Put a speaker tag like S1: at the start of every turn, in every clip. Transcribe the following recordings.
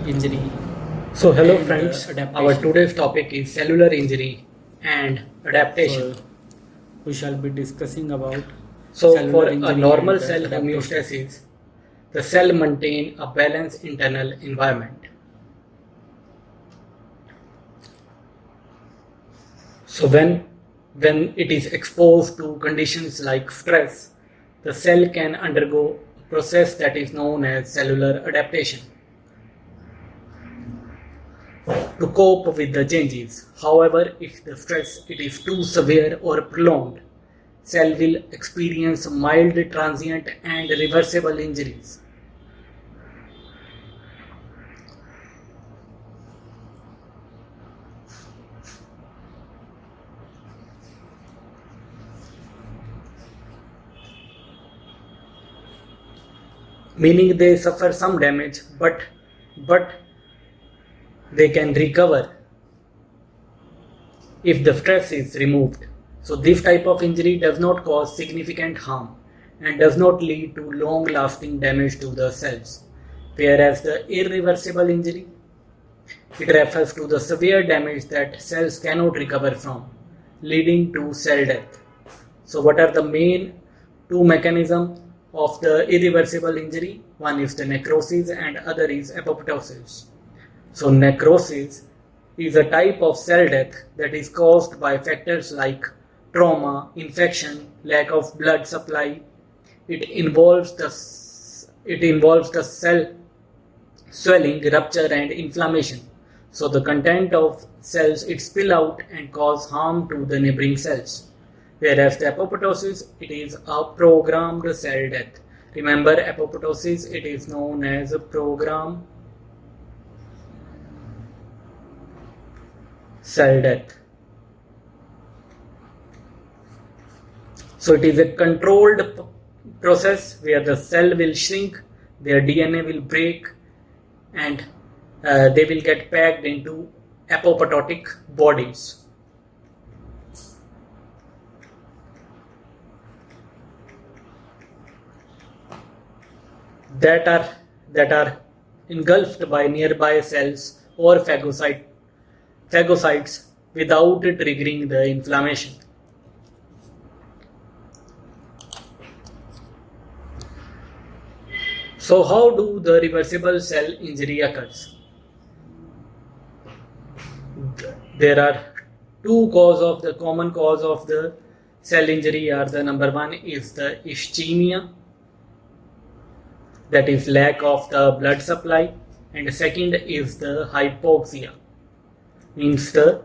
S1: injury
S2: So hello
S1: and
S2: friends, our
S1: adaptation.
S2: today's topic is cellular injury and adaptation.
S1: So we shall be discussing about
S2: So
S1: cellular
S2: for a
S1: injury
S2: normal
S1: and
S2: cell
S1: adaptation.
S2: homeostasis, the cell maintain a balanced internal environment. So when it is exposed to conditions like stress, the cell can undergo a process that is known as cellular adaptation to cope with the changes. However, if the stress it is too severe or prolonged, cell will experience mild, transient and reversible injuries. Meaning they suffer some damage, but they can recover if the stress is removed. So this type of injury does not cause significant harm and does not lead to long lasting damage to the cells. Whereas the irreversible injury, it refers to the severe damage that cells cannot recover from, leading to cell death. So what are the main two mechanisms of the irreversible injury? One is the necrosis and other is apoptosis. So necrosis is a type of cell death that is caused by factors like trauma, infection, lack of blood supply. It involves the cell swelling, rupture and inflammation. So the content of cells it spill out and cause harm to the neighboring cells. Whereas the apoptosis it is a programmed cell death. Remember apoptosis it is known as a program cell death. So it is a controlled process where the cell will shrink, their DNA will break and they will get packed into apoptotic bodies. That are engulfed by nearby cells or phagocytes without triggering the inflammation. So how do the reversible cell injury occurs? There are two common cause of the cell injury are the number one is the ischemia, that is lack of the blood supply, and the second is the hypoxia, means the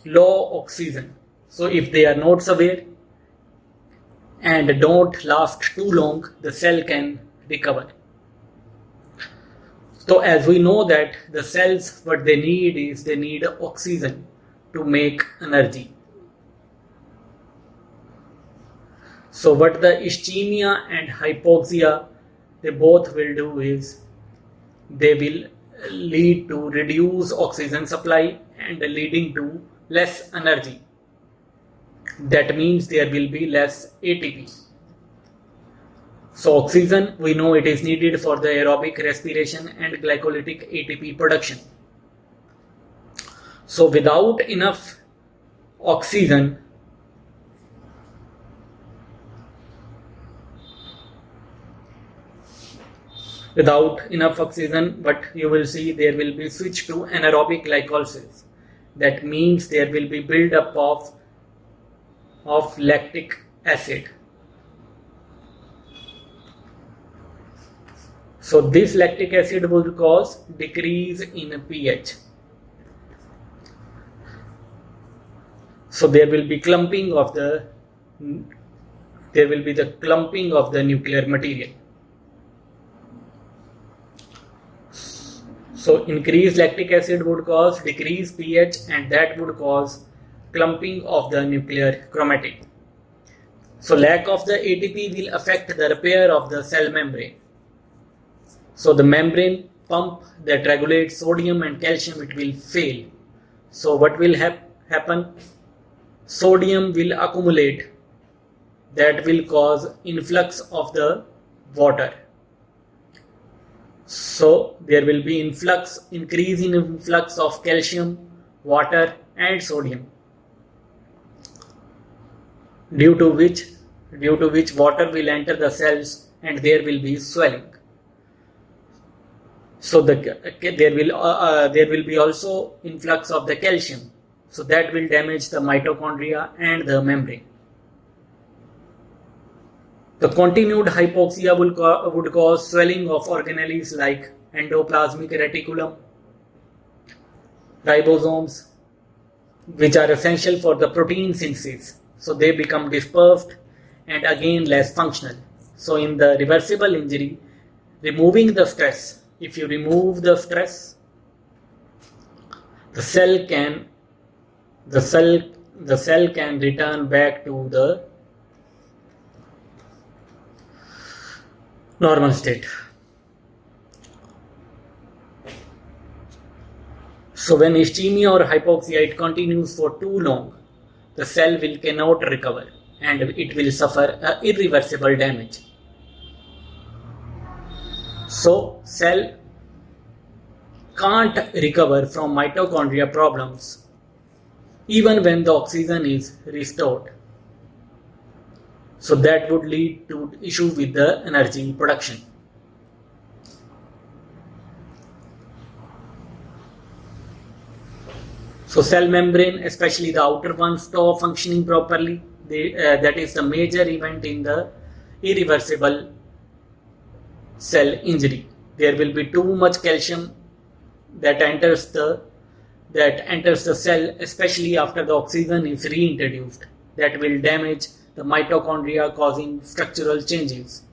S2: low oxygen. So if they are not severe and don't last too long, the cell can recover. So as we know that the cells what they need oxygen to make energy. So what the ischemia and hypoxia they both will do is they will lead to reduced oxygen supply and leading to less energy. That means there will be less ATP. So oxygen we know it is needed for the aerobic respiration and glycolytic ATP production. So without enough oxygen, but you will see there will be switch to anaerobic glycolysis. That means there will be build up of lactic acid. So this lactic acid will cause decrease in pH. So there will be clumping of the nuclear material. So increased lactic acid would cause decreased pH and that would cause clumping of the nuclear chromatid. So lack of the ATP will affect the repair of the cell membrane. So the membrane pump that regulates sodium and calcium it will fail. So what will happen? Sodium will accumulate. That will cause influx of the water. So there will be increase in influx of calcium, water and sodium, due to which water will enter the cells and there will be swelling. So there will be also influx of the calcium, so that will damage the mitochondria and the membrane. The continued hypoxia would cause swelling of organelles like endoplasmic reticulum, ribosomes, which are essential for the protein synthesis. So they become dispersed and again less functional. So in the reversible injury, removing the stress, if you remove the stress, the cell can return back to the normal state. So when ischemia or hypoxia it continues for too long, the cell cannot recover and it will suffer irreversible damage. So cell can't recover from mitochondria problems even when the oxygen is restored. So that would lead to issue with the energy production. So cell membrane, especially the outer one, stop functioning properly. That is the major event in the irreversible cell injury. There will be too much calcium that enters the cell, especially after the oxygen is reintroduced. That will damage the mitochondria, causing structural changes.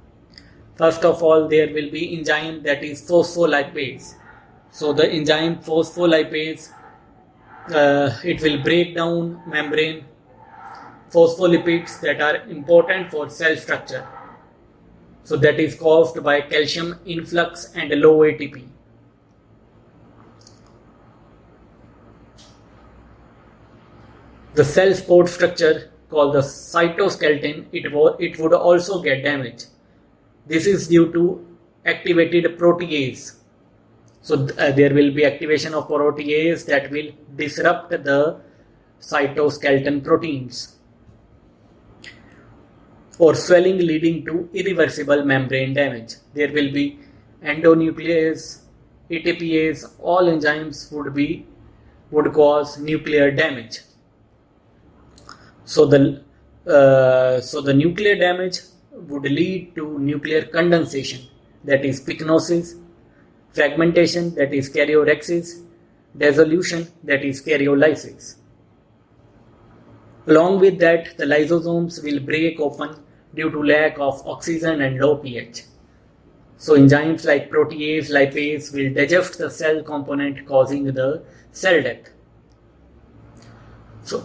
S2: First of all, there will be enzyme that is phospholipase. So the enzyme phospholipase, it will break down membrane phospholipids that are important for cell structure. So that is caused by calcium influx and low ATP. The cell support structure called the cytoskeleton, it would also get damaged. This is due to activated protease. So there will be activation of protease that will disrupt the cytoskeleton proteins, or swelling leading to irreversible membrane damage. There will be endonuclease, ATPase, all enzymes would cause nuclear damage. So the nuclear damage would lead to nuclear condensation, that is pycnosis, fragmentation, that is karyopyresis, dissolution, that is karyolysis. Along with that, the lysosomes will break open due to lack of oxygen and low pH. So enzymes like protease, lipase will digest the cell component, causing the cell death. So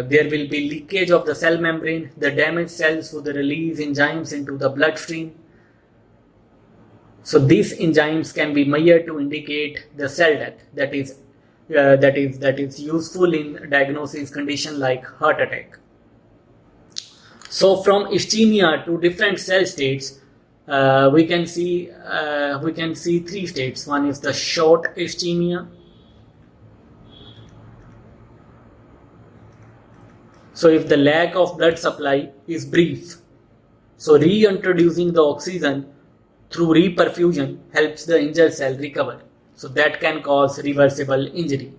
S2: there will be leakage of the cell membrane. The damaged cells would release enzymes into the bloodstream. So these enzymes can be measured to indicate the cell death. That is useful in diagnosis condition like heart attack. So from ischemia to different cell states, we can see three states. One is the short ischemia. So if the lack of blood supply is brief, so reintroducing the oxygen through reperfusion helps the injured cell recover. So that can cause reversible injury.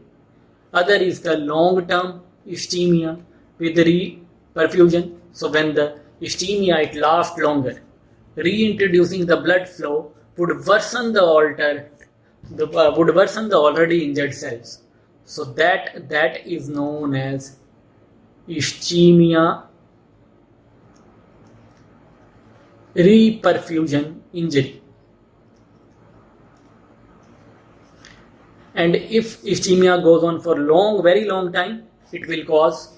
S2: Other is the long-term ischemia with reperfusion. So when the ischemia it lasts longer, reintroducing the blood flow would worsen the already injured cells. So that is known as ischemia reperfusion injury. And if ischemia goes on for very long time, it will cause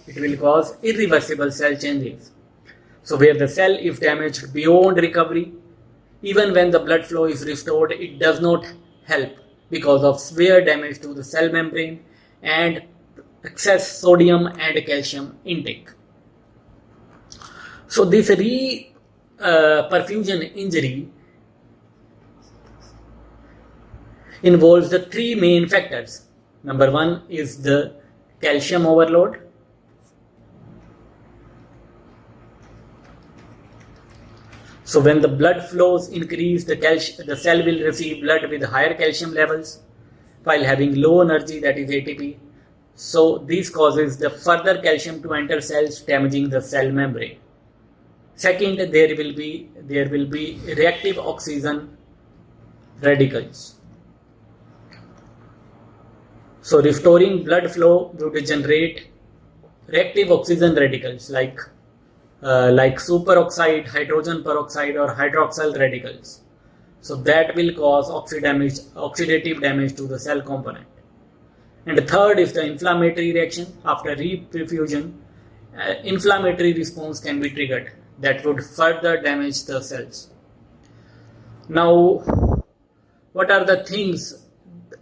S2: irreversible cell changes. So where the cell is damaged beyond recovery, even when the blood flow is restored, it does not help because of severe damage to the cell membrane and excess sodium and calcium intake. So this reperfusion injury involves the three main factors. Number one is the calcium overload. So when the blood flows increase, the cell will receive blood with higher calcium levels while having low energy, that is ATP. So this causes the further calcium to enter cells, damaging the cell membrane. Second, there will be reactive oxygen radicals. So restoring blood flow would generate reactive oxygen radicals like superoxide, hydrogen peroxide, or hydroxyl radicals. So that will cause oxidative damage to the cell component. And third is the inflammatory reaction. After reperfusion, inflammatory response can be triggered that would further damage the cells. Now, what are the things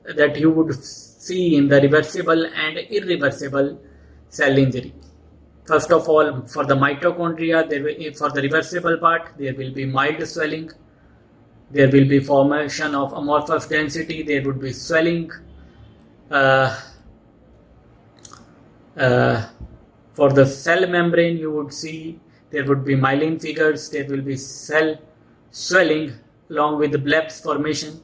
S2: that you would see in the reversible and irreversible cell injury? First of all, for the mitochondria, for the reversible part, there will be mild swelling. There will be formation of amorphous density. There would be swelling. For the cell membrane, you would see there would be myelin figures. There will be cell swelling along with the blebs formation.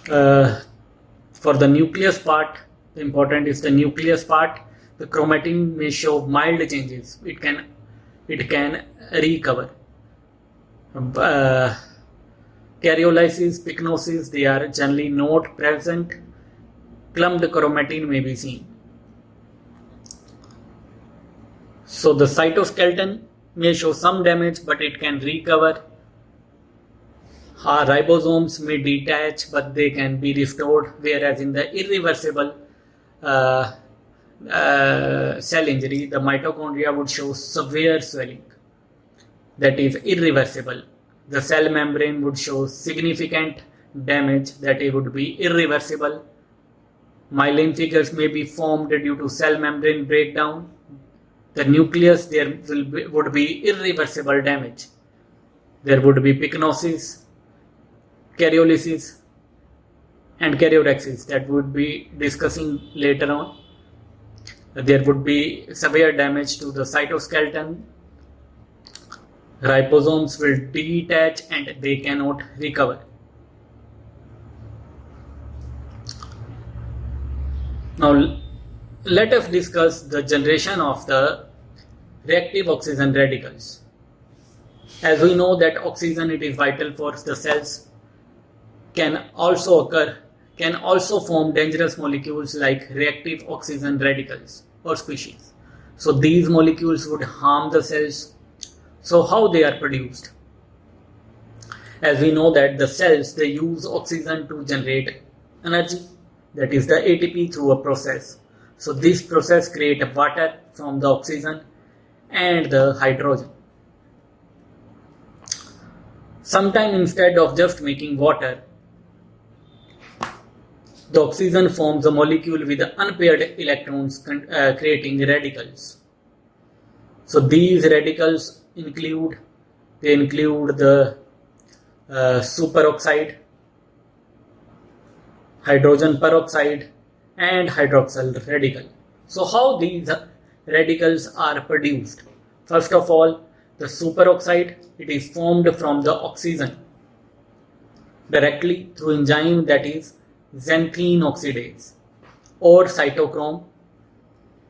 S2: For the nucleus part, the important is the nucleus part. The chromatin may show mild changes. It can recover. Karyolysis, pycnosis, they are generally not present. Clumped chromatin may be seen. So the cytoskeleton may show some damage, but it can recover. Ribosomes may detach, but they can be restored, whereas in the irreversible cell injury, the mitochondria would show severe swelling. That is irreversible. The cell membrane would show significant damage, that it would be irreversible. Myelin figures may be formed due to cell membrane breakdown. The nucleus, there would be irreversible damage. There would be pycnosis, karyolysis, and karyodexis that would be discussing later on. There would be severe damage to the cytoskeleton. Ribosomes will detach and they cannot recover. Now let us discuss the generation of the reactive oxygen radicals. As we know that oxygen, it is vital for the cells, can also form dangerous molecules like reactive oxygen radicals or species. So these molecules would harm the cells. So how they are produced? As we know that the cells, they use oxygen to generate energy, that is the ATP, through a process. So this process creates water from the oxygen and the hydrogen. Sometimes instead of just making water, the oxygen forms a molecule with unpaired electrons, creating radicals. So these radicals include the superoxide, hydrogen peroxide, and hydroxyl radical. So how these radicals are produced? First of all, the superoxide, it is formed from the oxygen directly through enzyme, that is xanthine oxidase or cytochrome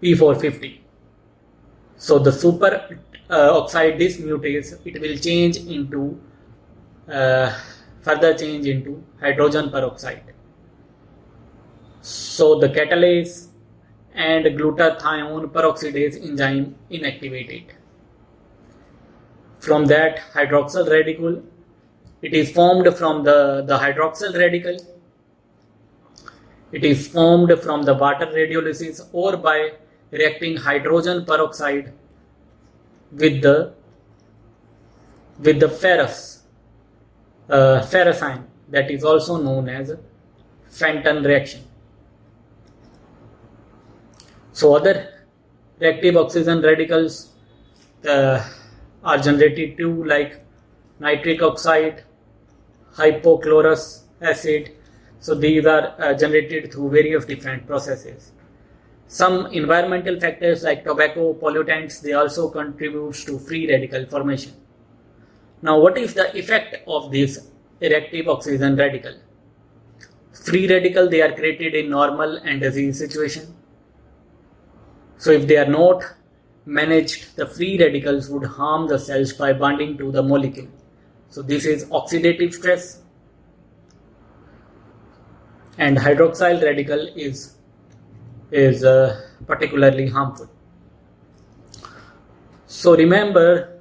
S2: P450. So the super oxide dismutase, it will change into further change into hydrogen peroxide. So the catalase and glutathione peroxidase enzyme inactivated. From that hydroxyl radical, it is formed from the hydroxyl radical. It is formed from the water radiolysis or by reacting hydrogen peroxide with the ferrous ion, that is also known as Fenton reaction. So other reactive oxygen radicals are generated too, like nitric oxide, hypochlorous acid. So these are generated through various different processes. Some environmental factors like tobacco, pollutants, they also contribute to free radical formation. Now, what is the effect of this reactive oxygen radical? Free radical, they are created in normal and disease situation. So if they are not managed, the free radicals would harm the cells by binding to the molecule. So this is oxidative stress, and hydroxyl radical is particularly harmful. So remember,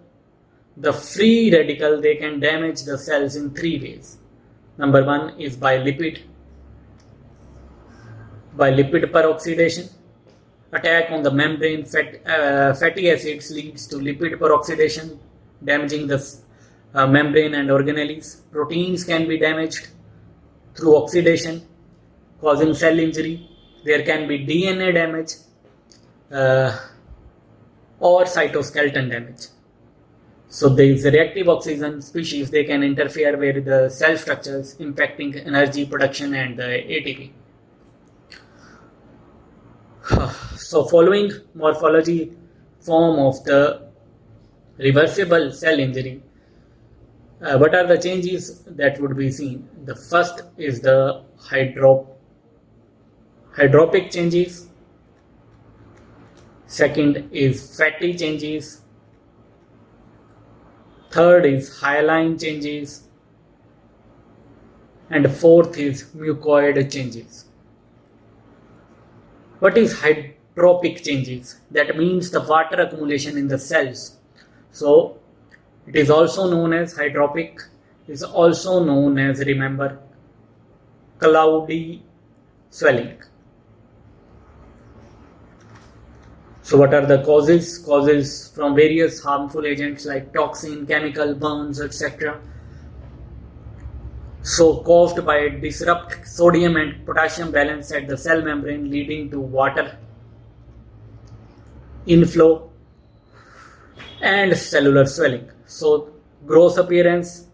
S2: the free radical, they can damage the cells in three ways. Number one is by lipid peroxidation. Attack on the membrane fatty acids leads to lipid peroxidation, damaging the membrane and organelles. Proteins can be damaged through oxidation, causing cell injury. There can be DNA damage or cytoskeleton damage. So these reactive oxygen species, they can interfere with the cell structures, impacting energy production and the ATP. So following morphology form of the reversible cell injury, what are the changes that would be seen? The first is the hydropic changes. Second is fatty changes. Third is hyaline changes. And fourth is mucoid changes. What is hydropic changes? That means the water accumulation in the cells. So it is also known as hydropic, is also known as, remember, cloudy swelling. So what are the causes? Causes from various harmful agents like toxin, chemical burns, etc. So caused by disrupt sodium and potassium balance at the cell membrane, leading to water inflow and cellular swelling. So gross appearance,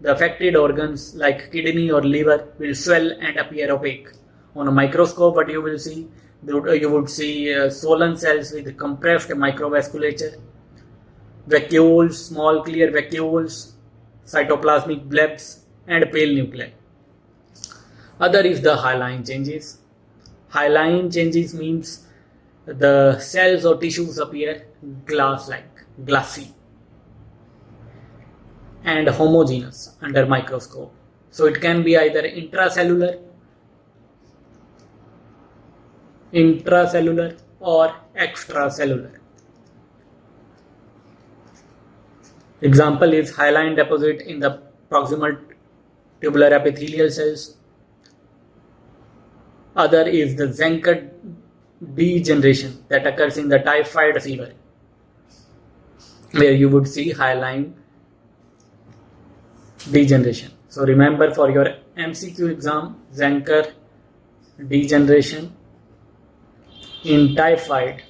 S2: the affected organs like kidney or liver will swell and appear opaque. On a microscope, what you will see, you would see swollen cells with compressed microvasculature, vacuoles, small clear vacuoles, cytoplasmic blebs, and pale nuclei. Other is the hyaline changes. Hyaline changes means the cells or tissues appear glass-like, glassy, and homogeneous under microscope. So it can be either intracellular or extracellular. Example is hyaline deposit in the proximal tubular epithelial cells. Other is the Zenker degeneration that occurs in the typhoid fever, where you would see hyaline degeneration. So remember, for your MCQ exam, Zenker degeneration in typhoid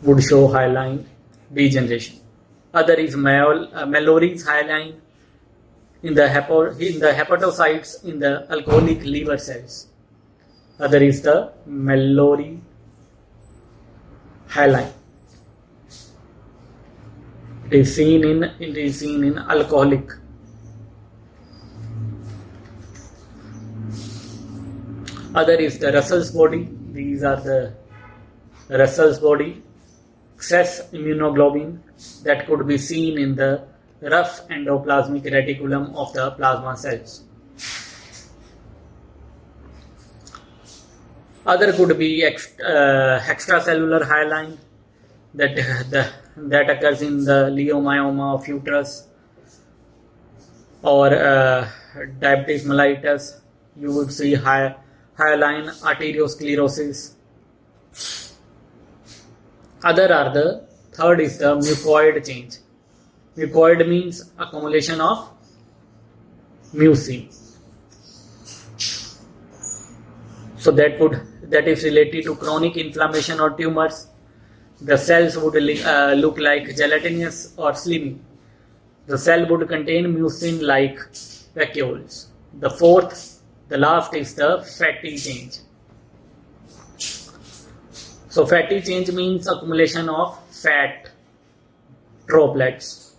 S2: would show hyaline degeneration. Other is Mallory's hyaline in the hepatocytes in the alcoholic liver cells. Other is the Mallory hyaline. It is seen in alcoholic. Other is the Russell's body. These are the Russell's body. Excess immunoglobulin that could be seen in the rough endoplasmic reticulum of the plasma cells. Other could be extracellular hyaline that occurs in the leiomyoma of uterus, or diabetes mellitus. You would see hyaline arteriosclerosis. Third is the mucoid change. Mucoid means accumulation of mucin. So that is related to chronic inflammation or tumors. The cells would look like gelatinous or slimy. The cell would contain mucin-like vacuoles. The fourth, the last is the fatty change. So fatty change means accumulation of fat droplets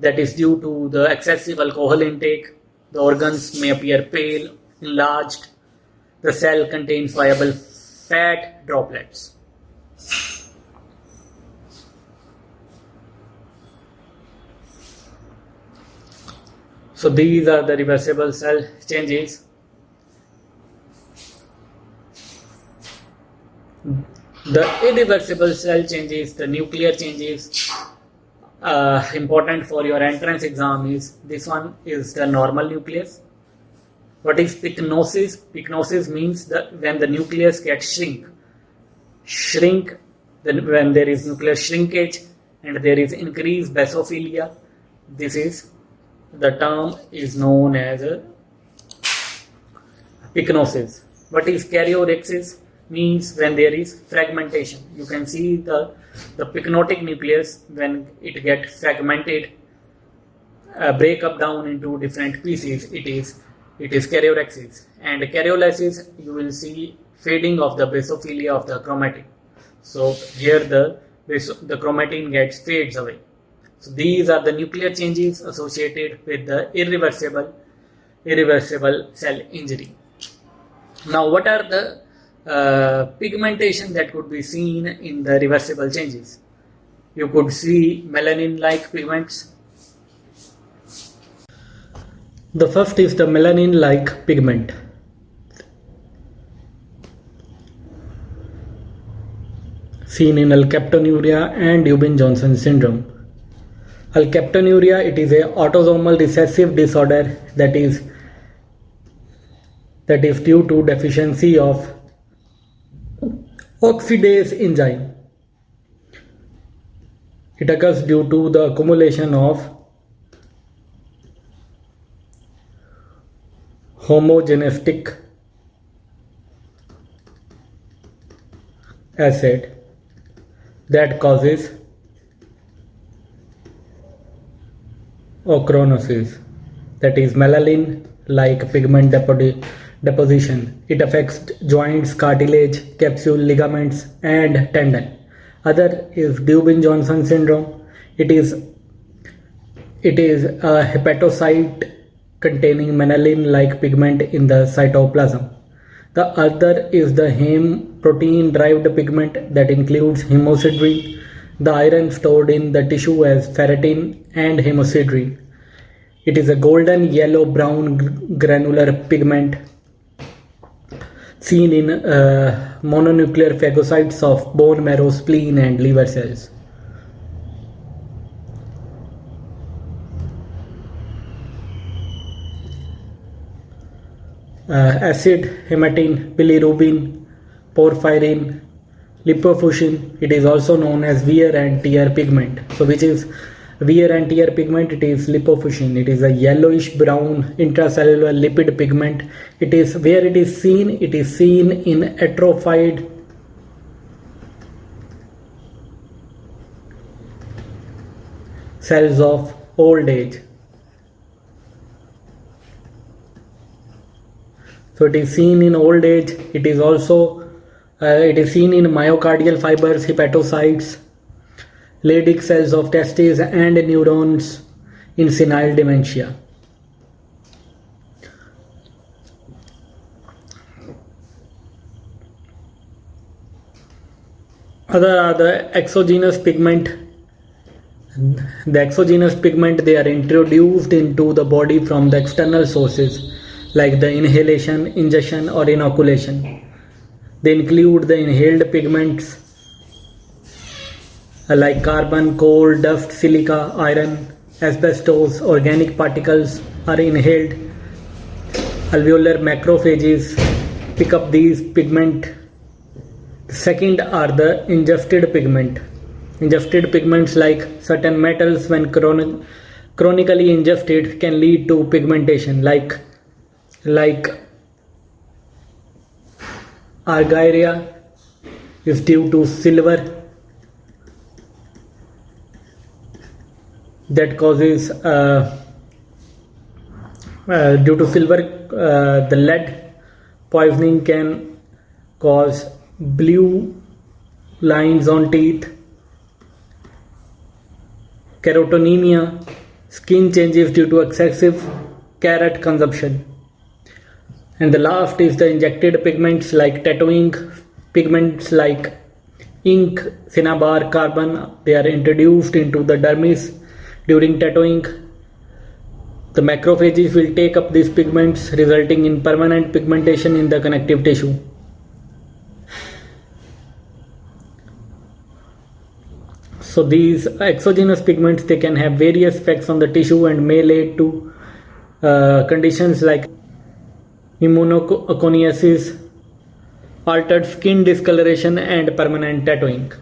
S2: that is due to the excessive alcohol intake. The organs may appear pale, enlarged. The cell contains viable fat droplets. So these are the reversible cell changes. The irreversible cell changes, the nuclear changes, important for your entrance exam is this one is the normal nucleus. What is pycnosis? Pycnosis means that when the nucleus gets shrink, then when there is nuclear shrinkage and there is increased basophilia, this is the term is known as pycnosis. What is karyorrhexis? Means when there is fragmentation. You can see the pycnotic nucleus when it gets fragmented, break up down into different pieces. It is karyorrhexis. And karyolysis, you will see fading of the basophilia of the chromatin. So here the chromatin fades away. So these are the nuclear changes associated with the irreversible cell injury. Now, what are the pigmentation that could be seen in the reversible changes? You could see melanin-like pigments. The first is the melanin-like pigment. Seen in alkaptonuria and Dubin-Johnson syndrome. Alkaptonuria, it is a autosomal recessive disorder that is due to deficiency of oxidase enzyme. It occurs due to the accumulation of homogenistic acid that causes ochronosis, that is melanin-like pigment deposition. It affects joints, cartilage, capsule, ligaments, and tendon. Other is Dubin-Johnson syndrome. It is a hepatocyte containing melanin-like pigment in the cytoplasm. The other is the heme protein-derived pigment that includes hemosiderin, the iron stored in the tissue as ferritin and hemosiderin. It is a golden yellow-brown granular pigment seen in mononuclear phagocytes of bone marrow, spleen, and liver cells. Acid, hematine, bilirubin, porphyrin, lipofuscin. It is also known as wear and tear pigment. So which is wear and tear pigment? It is lipofuscin. It is a yellowish brown intracellular lipid pigment. It is where it is seen in atrophied cells of old age. So it is seen in old age. It is also seen in myocardial fibers, hepatocytes, Leydig cells of testes, and neurons in senile dementia. Other are the exogenous pigment. The exogenous pigment, they are introduced into the body from the external sources like the inhalation, ingestion, or inoculation. They include the inhaled pigments like carbon, coal, dust, silica, iron, asbestos. Organic particles are inhaled. Alveolar macrophages pick up these pigment. Second are the ingested pigment. Ingested pigments like certain metals when chronically ingested can lead to pigmentation like argyria is due to silver.
S1: that causes due to silver, the lead poisoning can cause blue lines on teeth, carotenemia, skin changes due to excessive carrot consumption. And the last is the injected pigments like tattooing, pigments like ink, cinnabar, carbon. They are introduced into the dermis during tattooing. The macrophages will take up these pigments, resulting in permanent pigmentation in the connective tissue. So these exogenous pigments, they can have various effects on the tissue and may lead to conditions like immunoconiosis, altered skin discoloration, and permanent tattooing.